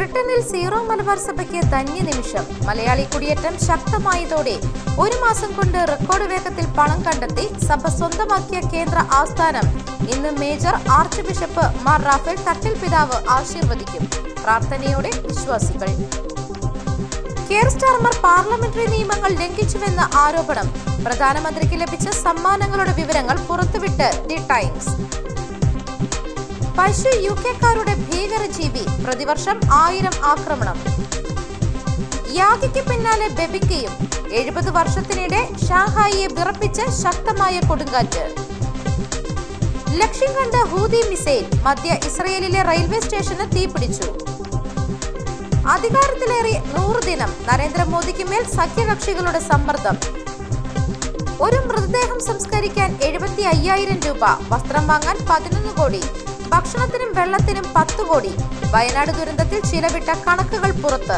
ബ്രിട്ടനിൽ സീറോ മലബാർ സഭയ്ക്ക് ധന്യ നിമിഷം. മലയാളി കുടിയേറ്റം ശക്തമായതോടെ ഒരു മാസം കൊണ്ട് റെക്കോർഡ് വേഗത്തിൽ പണം കണ്ടെത്തി സഭ സ്വന്തമാക്കിയ കേന്ദ്ര ആസ്ഥാനം ഇന്ന് major arch bishop Mar Raphael Thattil പിതാവ് ആശീർവദിക്കും. പ്രാർത്ഥനയോടെ വിശ്വാസികൾ. കെയർ സ്റ്റാർമർ പാർലമെന്ററി നിയമങ്ങൾ ലംഘിച്ചുവെന്ന ആരോപണം. പ്രധാനമന്ത്രിക്ക് ലഭിച്ച സമ്മാനങ്ങളുടെ വിവരങ്ങൾ പുറത്തുവിട്ട് ദി ടൈംസ്. പശു യുകെക്കാരുടെ ഭീകരജീവി, പ്രതിവർഷം 1000 ആക്രമണം. യാഗിക്ക് പിന്നാലെ ബെബിക്കയും. 70 വർഷത്തിനിടെ ഷാങ്ഹായിയെ വിറപ്പിച്ച് ശക്തമായ കൊടുങ്കാറ്റ്. ലക്ഷ്യം കണ്ട ഹൂതി മിസൈൽ. മധ്യ ഇസ്രയേലിലെ റെയിൽവേ സ്റ്റേഷന് തീപിടിച്ചു. അധികാരത്തിലേറി 100 ദിനം. നരേന്ദ്രമോദിക്ക് മേൽ സഖ്യകക്ഷികളുടെ സമ്മർദ്ദം. ഒരു മൃതദേഹം സംസ്കരിക്കാൻ 75,000 രൂപ. വസ്ത്രം വാങ്ങാൻ 11 കോടി. ഭക്ഷണത്തിനും വെള്ളത്തിനും 10 കോടി. വയനാട് ദുരന്തത്തിൽ ചിലവിട്ട കണക്കുകൾ പുറത്ത്.